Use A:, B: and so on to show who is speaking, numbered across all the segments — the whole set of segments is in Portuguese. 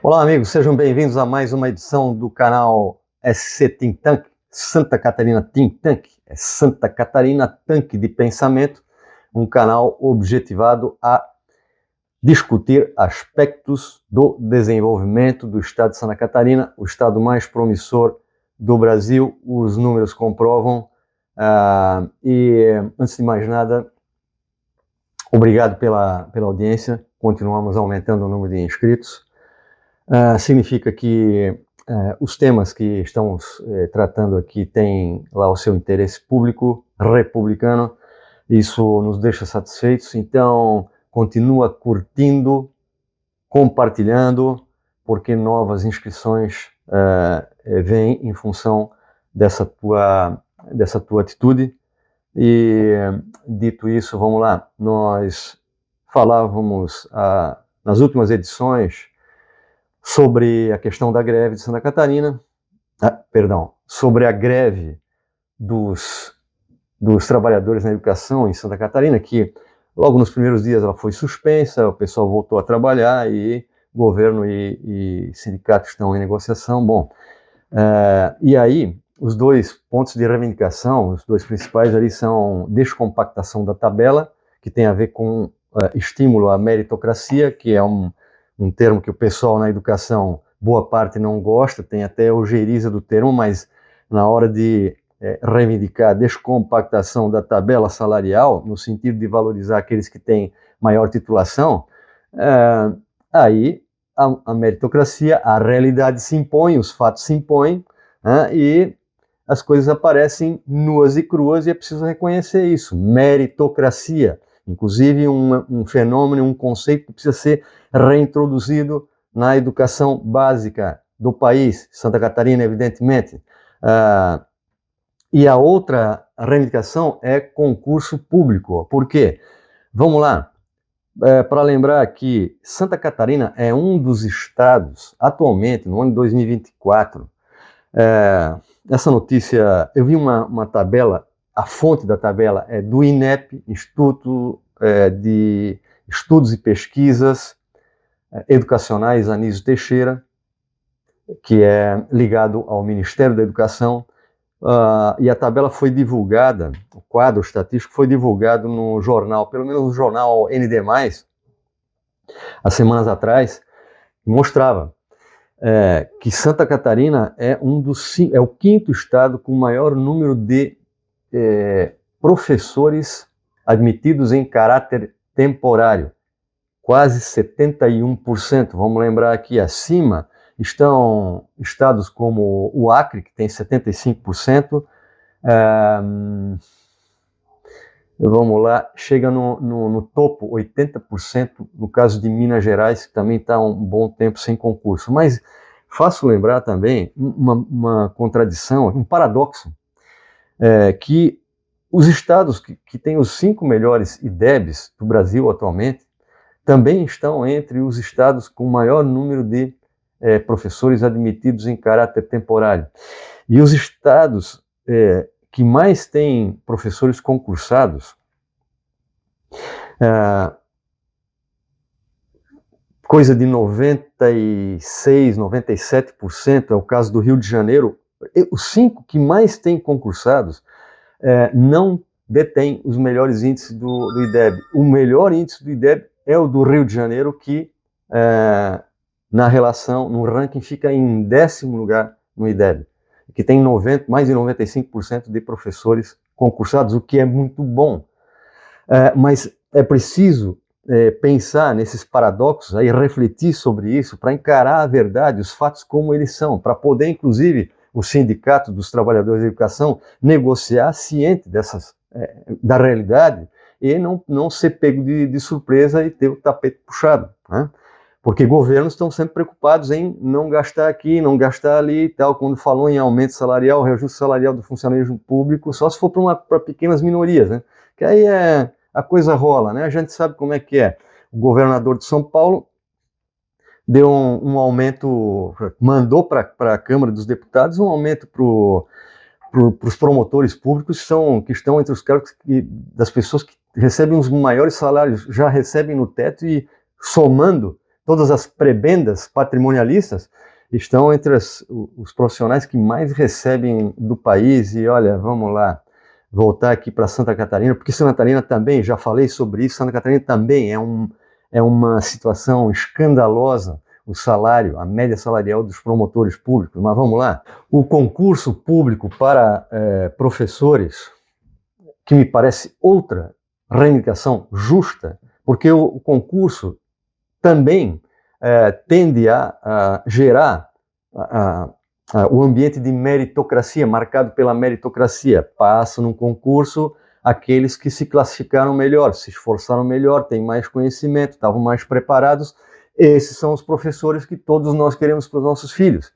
A: Olá, amigos, sejam bem-vindos a mais uma edição do canal SC Think Tank, Santa Catarina Think Tank, é Santa Catarina Tanque de Pensamento, um canal objetivado a discutir aspectos do desenvolvimento do estado de Santa Catarina, o estado mais promissor do Brasil, os números comprovam. E antes de mais nada, obrigado pela audiência, continuamos aumentando o número de inscritos. Significa que os temas que estamos tratando aqui têm lá o seu interesse público, republicano, isso nos deixa satisfeitos, então continua curtindo, compartilhando, porque novas inscrições vêm em função dessa tua atitude. E dito isso, vamos lá, nós falávamos nas últimas edições sobre a questão da greve de Santa Catarina, sobre a greve dos trabalhadores na educação em Santa Catarina, que logo nos primeiros dias ela foi suspensa, o pessoal voltou a trabalhar e governo e sindicatos estão em negociação. Bom, e aí os dois pontos de reivindicação, os dois principais ali são descompactação da tabela, que tem a ver com estímulo à meritocracia, que é um termo que o pessoal na educação, boa parte não gosta, tem até ojeriza do termo, mas na hora de reivindicar a descompactação da tabela salarial, no sentido de valorizar aqueles que têm maior titulação, aí a meritocracia, a realidade se impõe, os fatos se impõem, e as coisas aparecem nuas e cruas, e é preciso reconhecer isso, meritocracia. Inclusive um fenômeno, um conceito que precisa ser reintroduzido na educação básica do país, Santa Catarina, evidentemente. E a outra reivindicação é concurso público. Por quê? Vamos lá. Para lembrar que Santa Catarina é um dos estados, atualmente, no ano de 2024, essa notícia, eu vi uma tabela, a fonte da tabela é do INEP, Instituto de Estudos e Pesquisas Educacionais Anísio Teixeira, que é ligado ao Ministério da Educação, e a tabela foi divulgada, o quadro estatístico foi divulgado no jornal, pelo menos no jornal ND+, há semanas atrás, mostrava que Santa Catarina é o quinto estado com o maior número de professores admitidos em caráter temporário, quase 71%. Vamos lembrar aqui acima estão estados como o Acre, que tem 75%, vamos lá, chega no topo 80% no caso de Minas Gerais, que também está um bom tempo sem concurso. Mas faço lembrar também uma contradição, um paradoxo, que os estados que têm os 5 melhores IDEBs do Brasil atualmente também estão entre os estados com maior número de professores admitidos em caráter temporário. E os estados que mais têm professores concursados, coisa de 96%, 97%, é o caso do Rio de Janeiro. Os 5 que mais têm concursados não detêm os melhores índices do IDEB. O melhor índice do IDEB é o do Rio de Janeiro, que na relação, no ranking, fica em 10º lugar no IDEB, que tem mais de 95% de professores concursados, o que é muito bom. Mas é preciso pensar nesses paradoxos, aí, refletir sobre isso, para encarar a verdade, os fatos como eles são, para poder, inclusive, o Sindicato dos Trabalhadores da Educação negociar ciente da realidade e não ser pego de surpresa e ter o tapete puxado, né? Porque governos estão sempre preocupados em não gastar aqui, não gastar ali e tal. Quando falou em aumento salarial, reajuste salarial do funcionalismo público, só se for para pequenas minorias, né? Que aí a coisa rola, né? A gente sabe como é que é. O governador de São Paulo deu um aumento, mandou para a Câmara dos Deputados um aumento para os promotores públicos que estão entre os cargos das pessoas que recebem os maiores salários, já recebem no teto, e somando todas as prebendas patrimonialistas estão entre os profissionais que mais recebem do país. E olha, vamos lá, voltar aqui para Santa Catarina, porque Santa Catarina também, já falei sobre isso, Santa Catarina também é uma situação escandalosa, o salário, a média salarial dos promotores públicos. Mas vamos lá, o concurso público para professores, que me parece outra reivindicação justa, porque o concurso também tende a gerar o ambiente de meritocracia, marcado pela meritocracia. Passam num concurso aqueles que se classificaram melhor, se esforçaram melhor, têm mais conhecimento, estavam mais preparados. Esses são os professores que todos nós queremos para os nossos filhos.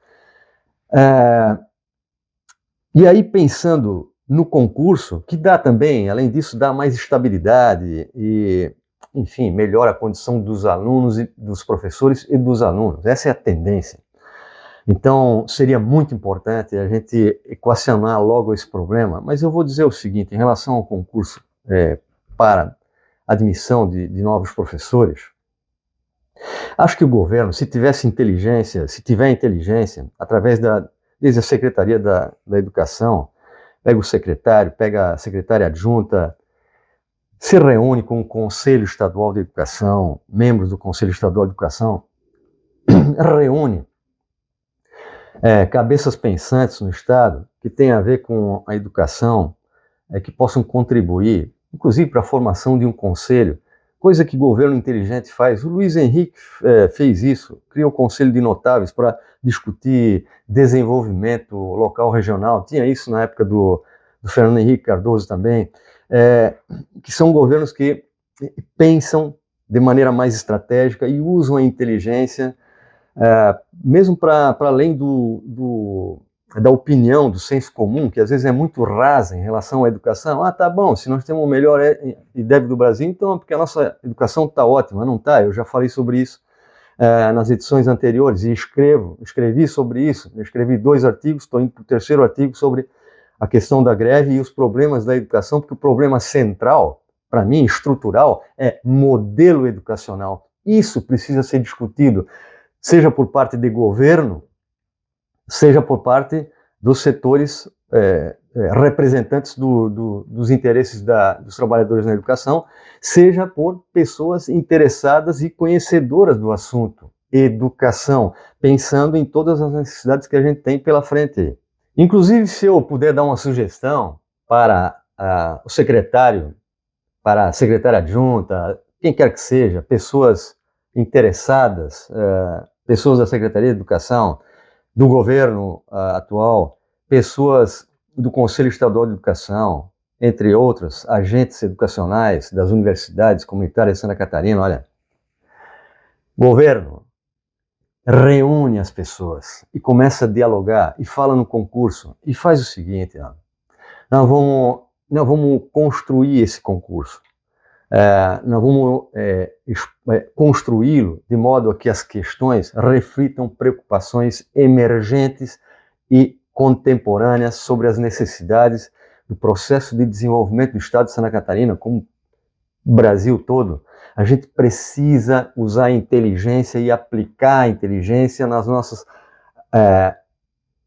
A: E aí, pensando no concurso, que dá também, além disso, dá mais estabilidade e, enfim, melhora a condição dos alunos, e dos professores e dos alunos. Essa é a tendência. Então, seria muito importante a gente equacionar logo esse problema, mas eu vou dizer o seguinte, em relação ao concurso para admissão de novos professores, acho que o governo, se tiver inteligência, através desde a Secretaria da Educação, pega o secretário, pega a secretária adjunta, se reúne com o Conselho Estadual de Educação, membros do Conselho Estadual de Educação, reúne cabeças pensantes no Estado que tem a ver com a educação, que possam contribuir, inclusive para a formação de um conselho, coisa que governo inteligente faz. O Luiz Henrique fez isso, criou o Conselho de Notáveis para discutir desenvolvimento local, regional. Tinha isso na época do Fernando Henrique Cardoso também, que são governos que pensam de maneira mais estratégica e usam a inteligência, mesmo para além da opinião, do senso comum, que às vezes é muito rasa em relação à educação. Tá bom, se nós temos o melhor IDEB do Brasil, então é porque a nossa educação está ótima. Não está, eu já falei sobre isso nas edições anteriores e escrevi sobre isso. Eu escrevi 2 artigos, estou indo para o 3º artigo sobre a questão da greve e os problemas da educação, porque o problema central, para mim, estrutural, é modelo educacional. Isso precisa ser discutido, seja por parte de governo, seja por parte dos setores representantes dos interesses dos trabalhadores na educação, seja por pessoas interessadas e conhecedoras do assunto educação, pensando em todas as necessidades que a gente tem pela frente. Inclusive, se eu puder dar uma sugestão para o secretário, para a secretária adjunta, quem quer que seja, pessoas interessadas, pessoas da Secretaria de Educação, do governo atual, pessoas do Conselho Estadual de Educação, entre outros agentes educacionais das universidades comunitárias de Santa Catarina. Olha, governo, reúne as pessoas e começa a dialogar e fala no concurso e faz o seguinte, nós vamos construir esse concurso. Nós vamos construí-lo de modo a que as questões reflitam preocupações emergentes e contemporâneas sobre as necessidades do processo de desenvolvimento do Estado de Santa Catarina, como o Brasil todo. A gente precisa usar a inteligência e aplicar a inteligência nas nossas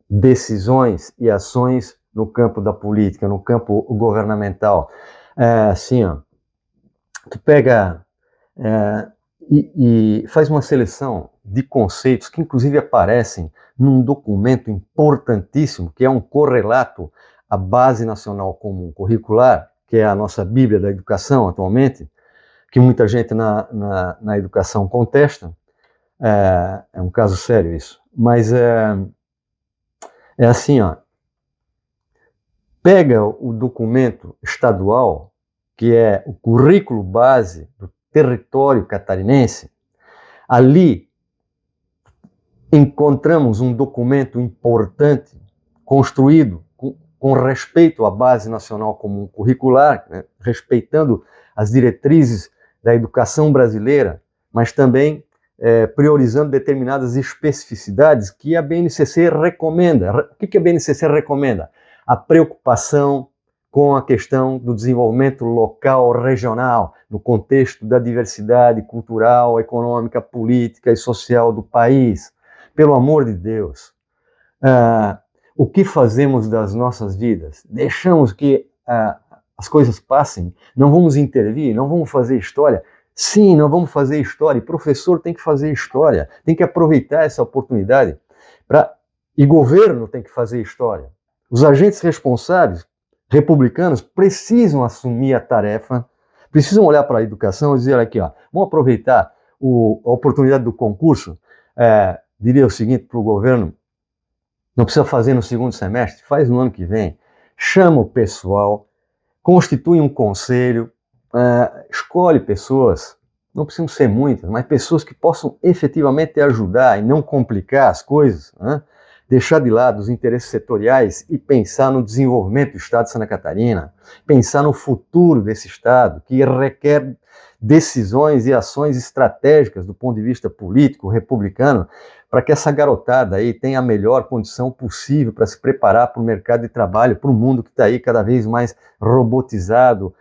A: decisões e ações no campo da política, no campo governamental. Assim, tu pega e faz uma seleção de conceitos que inclusive aparecem num documento importantíssimo, que é um correlato à Base Nacional Comum Curricular, que é a nossa Bíblia da educação atualmente, que muita gente na educação contesta. É um caso sério isso. Mas é assim, pega o documento estadual, que é o currículo base do território catarinense, ali encontramos um documento importante, construído com respeito à Base Nacional Comum Curricular, né, respeitando as diretrizes da educação brasileira, mas também priorizando determinadas especificidades que a BNCC recomenda. O que a BNCC recomenda? A preocupação com a questão do desenvolvimento local, regional, no contexto da diversidade cultural, econômica, política e social do país. Pelo amor de Deus, o que fazemos das nossas vidas? Deixamos que as coisas passem? Não vamos intervir? Não vamos fazer história? Sim, não vamos fazer história. O professor tem que fazer história, tem que aproveitar essa oportunidade. E governo tem que fazer história. Os agentes responsáveis, republicanos, precisam assumir a tarefa, precisam olhar para a educação e dizer aqui, vamos aproveitar a oportunidade do concurso. Diria o seguinte para o governo: não precisa fazer no segundo semestre, faz no ano que vem. Chama o pessoal, constitui um conselho, escolhe pessoas, não precisam ser muitas, mas pessoas que possam efetivamente ajudar e não complicar as coisas, deixar de lado os interesses setoriais e pensar no desenvolvimento do Estado de Santa Catarina, pensar no futuro desse Estado, que requer decisões e ações estratégicas do ponto de vista político, republicano, para que essa garotada aí tenha a melhor condição possível para se preparar para o mercado de trabalho, para o mundo que está aí cada vez mais robotizado,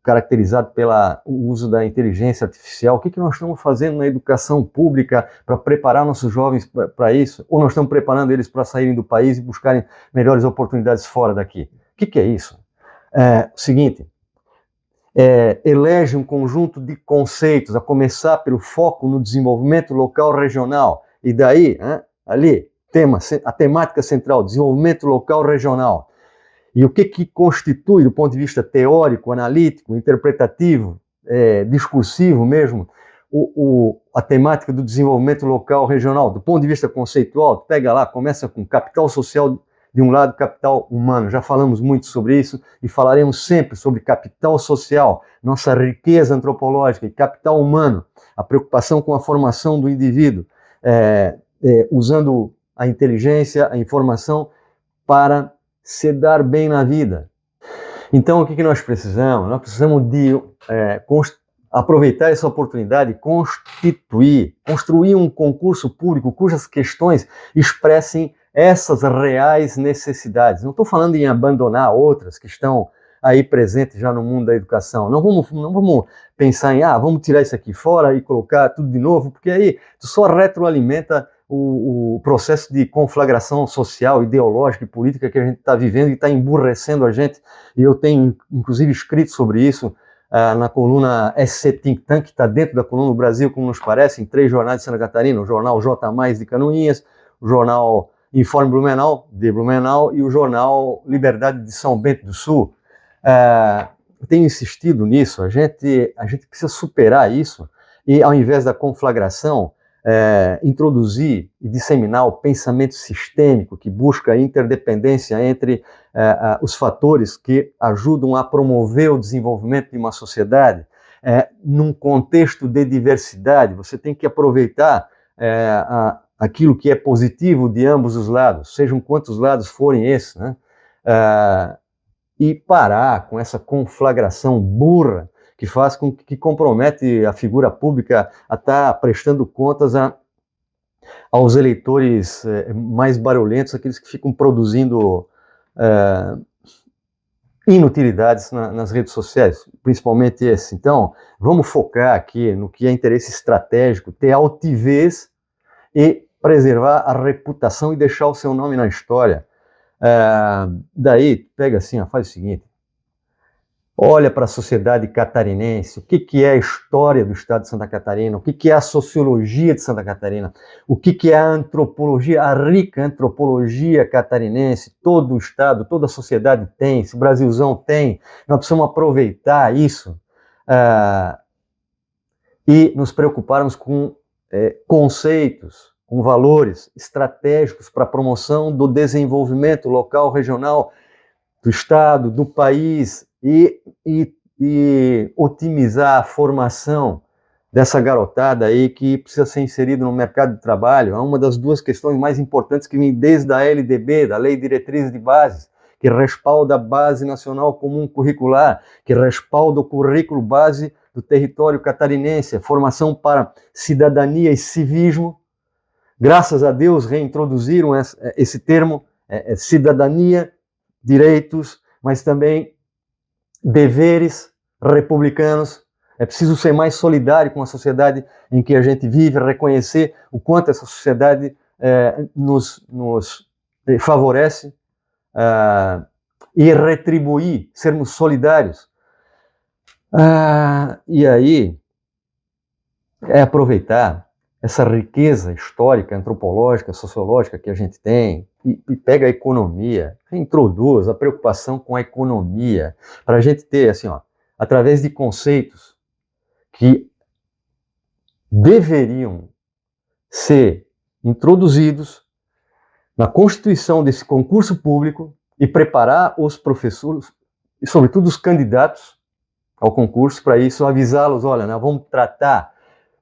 A: caracterizado pelo uso da inteligência artificial. O que nós estamos fazendo na educação pública para preparar nossos jovens para isso? Ou nós estamos preparando eles para saírem do país e buscarem melhores oportunidades fora daqui? O que é isso? O seguinte, elege um conjunto de conceitos, a começar pelo foco no desenvolvimento local regional, e daí, ali, a temática central, desenvolvimento local regional. E o que constitui, do ponto de vista teórico, analítico, interpretativo, discursivo mesmo, a temática do desenvolvimento local regional, do ponto de vista conceitual, pega lá, começa com capital social de um lado, capital humano. Já falamos muito sobre isso e falaremos sempre sobre capital social, nossa riqueza antropológica, e capital humano, a preocupação com a formação do indivíduo, usando a inteligência, a informação para se dar bem na vida. Então, o que nós precisamos? Nós precisamos de aproveitar essa oportunidade e construir um concurso público cujas questões expressem essas reais necessidades. Não estou falando em abandonar outras que estão aí presentes já no mundo da educação. Não vamos pensar em, vamos tirar isso aqui fora e colocar tudo de novo, porque aí tu só retroalimenta o processo de conflagração social, ideológica e política que a gente está vivendo e está emburrecendo a gente. E eu tenho, inclusive, escrito sobre isso na coluna SC Think Tank, que está dentro da coluna do Brasil, como nos parece, em 3 jornais de Santa Catarina: o jornal J+, de Canoinhas, o jornal Informe Blumenau, de Blumenau, e o jornal Liberdade de São Bento do Sul. Eu tenho insistido nisso, a gente precisa superar isso e, ao invés da conflagração, introduzir e disseminar o pensamento sistêmico que busca a interdependência entre os fatores que ajudam a promover o desenvolvimento de uma sociedade. Num contexto de diversidade, você tem que aproveitar aquilo que é positivo de ambos os lados, sejam quantos lados forem esses, e parar com essa conflagração burra que compromete a figura pública a estar prestando contas aos eleitores mais barulhentos, aqueles que ficam produzindo inutilidades nas redes sociais, principalmente esse. Então, vamos focar aqui no que é interesse estratégico, ter altivez e preservar a reputação e deixar o seu nome na história. Daí, pega assim, faz o seguinte: olha para a sociedade catarinense, o que é a história do Estado de Santa Catarina, o que é a sociologia de Santa Catarina, o que é a antropologia, a rica antropologia catarinense. Todo o Estado, toda a sociedade tem, esse Brasilzão tem. Nós precisamos aproveitar isso e nos preocuparmos com conceitos, com valores estratégicos para a promoção do desenvolvimento local, regional, do Estado, do país, e otimizar a formação dessa garotada aí que precisa ser inserida no mercado de trabalho. É uma das 2 questões mais importantes que vem desde a LDB, da Lei de Diretrizes de Bases, que respalda a Base Nacional Comum Curricular, que respalda o currículo base do território catarinense, a formação para cidadania e civismo. Graças a Deus reintroduziram esse termo, cidadania, direitos, mas também deveres republicanos. É preciso ser mais solidário com a sociedade em que a gente vive, reconhecer o quanto essa sociedade nos favorece e retribuir, sermos solidários. E aí é aproveitar essa riqueza histórica, antropológica, sociológica que a gente tem e pega a economia, introduz a preocupação com a economia, para a gente ter, assim, através de conceitos que deveriam ser introduzidos na constituição desse concurso público e preparar os professores, e sobretudo os candidatos ao concurso, para isso avisá-los, olha, nós vamos tratar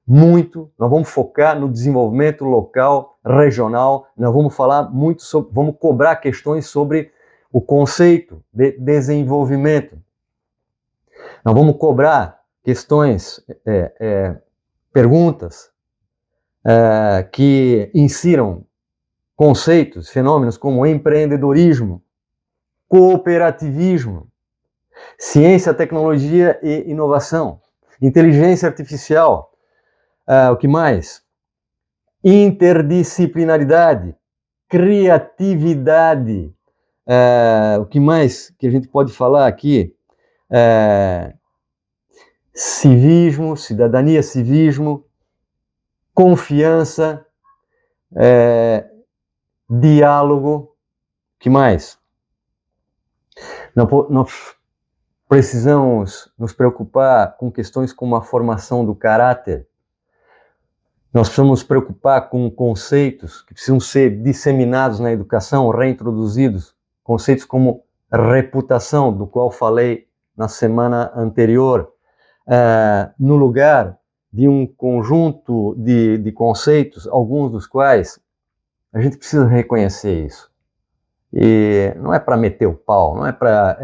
A: muito, nós vamos focar no desenvolvimento local, regional, nós vamos falar muito sobre, vamos cobrar questões sobre o conceito de desenvolvimento. Nós vamos cobrar questões, perguntas que insiram conceitos, fenômenos como empreendedorismo, cooperativismo, ciência, tecnologia e inovação, inteligência artificial, o que mais? Interdisciplinaridade, criatividade, o que mais que a gente pode falar aqui? Civismo, cidadania, civismo, confiança, diálogo, o que mais? Nós precisamos nos preocupar com questões como a formação do caráter. Nós precisamos nos preocupar com conceitos que precisam ser disseminados na educação, reintroduzidos, conceitos como reputação, do qual falei na semana anterior, no lugar de um conjunto de conceitos, alguns dos quais a gente precisa reconhecer isso. E não é para meter o pau, não é para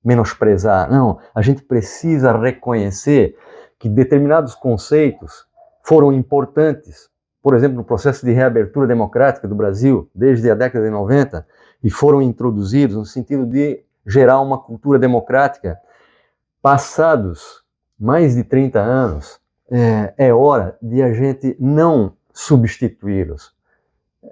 A: menosprezar, não. A gente precisa reconhecer que determinados conceitos foram importantes, por exemplo, no processo de reabertura democrática do Brasil, desde a década de 90, e foram introduzidos no sentido de gerar uma cultura democrática. Passados mais de 30 anos, é hora de a gente não substituí-los.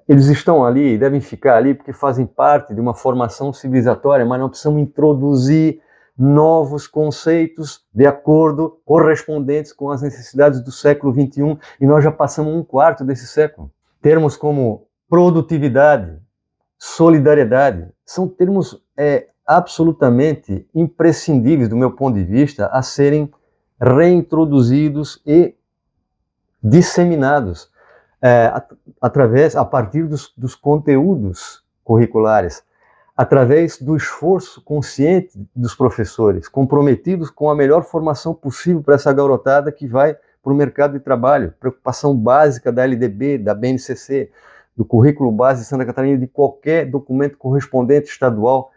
A: Eles estão ali, devem ficar ali porque fazem parte de uma formação civilizatória, mas não precisamos introduzir novos conceitos de acordo, correspondentes com as necessidades do século XXI, e nós já passamos um quarto desse século. Termos como produtividade, solidariedade, são termos absolutamente imprescindíveis, do meu ponto de vista, a serem reintroduzidos e disseminados a partir dos conteúdos curriculares, através do esforço consciente dos professores, comprometidos com a melhor formação possível para essa garotada que vai para o mercado de trabalho. Preocupação básica da LDB, da BNCC, do currículo base de Santa Catarina, de qualquer documento correspondente estadual,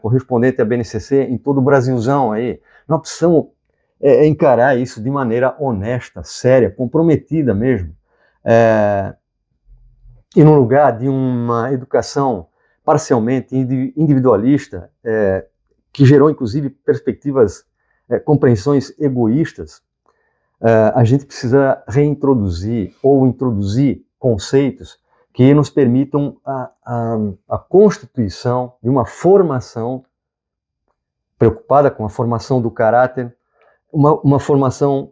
A: correspondente à BNCC, em todo o Brasilzão aí. Nós precisamos encarar isso de maneira honesta, séria, comprometida mesmo. E no lugar de uma educação parcialmente individualista, que gerou inclusive perspectivas, compreensões egoístas, a gente precisa reintroduzir ou introduzir conceitos que nos permitam a constituição de uma formação preocupada com a formação do caráter, uma formação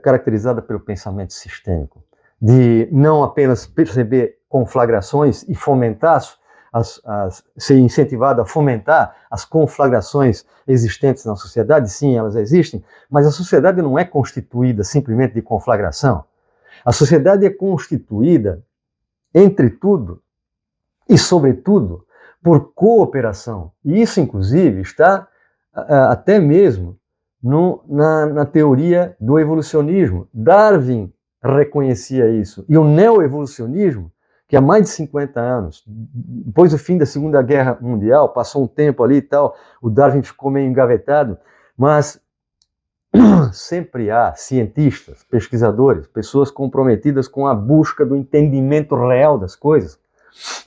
A: caracterizada pelo pensamento sistêmico, de não apenas perceber conflagrações e fomentar, ser incentivado a fomentar as conflagrações existentes na sociedade. Sim, elas existem, mas a sociedade não é constituída simplesmente de conflagração. A sociedade é constituída, entre tudo e sobretudo, por cooperação. E isso, inclusive, está até mesmo na teoria do evolucionismo. Darwin reconhecia isso. E o neoevolucionismo, que há mais de 50 anos, depois do fim da Segunda Guerra Mundial, passou um tempo ali e tal, o Darwin ficou meio engavetado, mas sempre há cientistas, pesquisadores, pessoas comprometidas com a busca do entendimento real das coisas.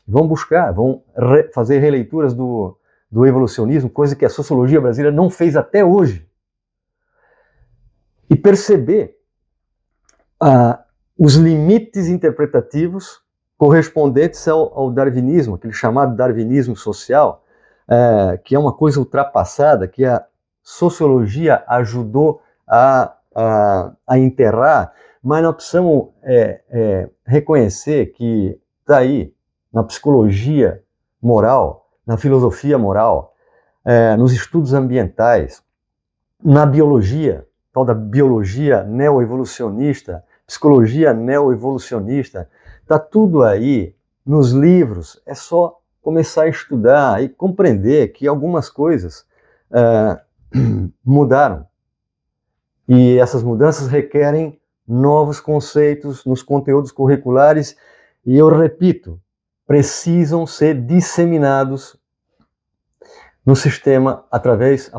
A: Vão buscar, vão fazer releituras do do evolucionismo, coisa que a sociologia brasileira não fez até hoje. E perceber os limites interpretativos correspondentes ao darwinismo, aquele chamado darwinismo social, que é uma coisa ultrapassada, que a sociologia ajudou a enterrar, mas nós precisamos reconhecer que está aí, na psicologia moral, na filosofia moral, nos estudos ambientais, na biologia, tal da biologia neoevolucionista, psicologia neoevolucionista, está tudo aí nos livros, é só começar a estudar e compreender que algumas coisas mudaram. E essas mudanças requerem novos conceitos nos conteúdos curriculares e, eu repito, precisam ser disseminados no sistema, através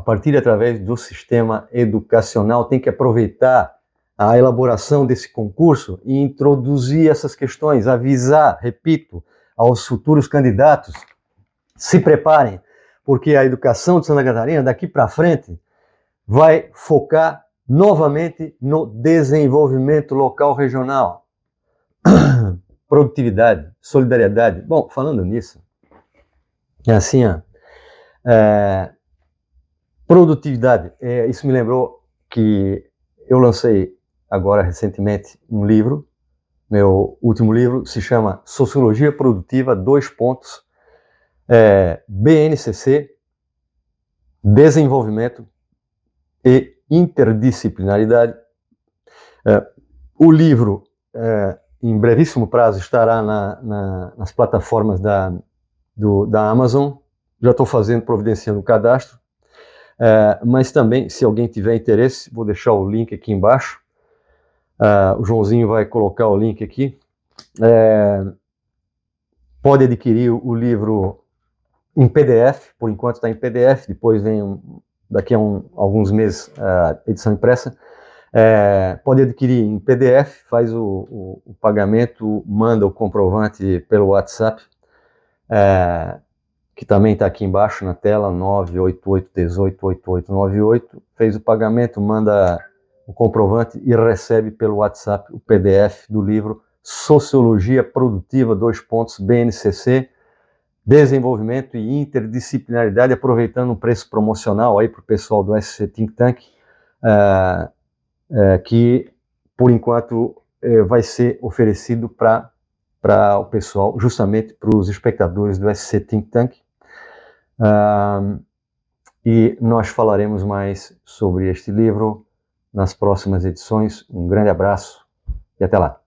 A: do sistema educacional. Tem que aproveitar a elaboração desse concurso e introduzir essas questões, avisar, repito, aos futuros candidatos, se preparem, porque a educação de Santa Catarina, daqui para frente, vai focar novamente no desenvolvimento local regional. Produtividade, solidariedade. Bom, falando nisso, é assim, produtividade. Isso me lembrou que eu lancei agora recentemente um livro, meu último livro se chama Sociologia Produtiva, BNCC, Desenvolvimento e Interdisciplinaridade. O livro, em brevíssimo prazo, estará nas plataformas da Amazon. Já estou providenciando o cadastro, mas também, se alguém tiver interesse, vou deixar o link aqui embaixo. O Joãozinho vai colocar o link aqui. Pode adquirir o livro em PDF, por enquanto está em PDF, depois vem, daqui a alguns meses, a edição impressa. Pode adquirir em PDF, faz o pagamento, manda o comprovante pelo WhatsApp, que também está aqui embaixo na tela, 988188898. Fez o pagamento, manda o comprovante e recebe pelo WhatsApp o PDF do livro Sociologia Produtiva, BNCC, Desenvolvimento e Interdisciplinaridade, aproveitando um preço promocional aí para o pessoal do SC Think Tank, que por enquanto vai ser oferecido para o pessoal, justamente para os espectadores do SC Think Tank. E nós falaremos mais sobre este livro nas próximas edições. Um grande abraço e até lá.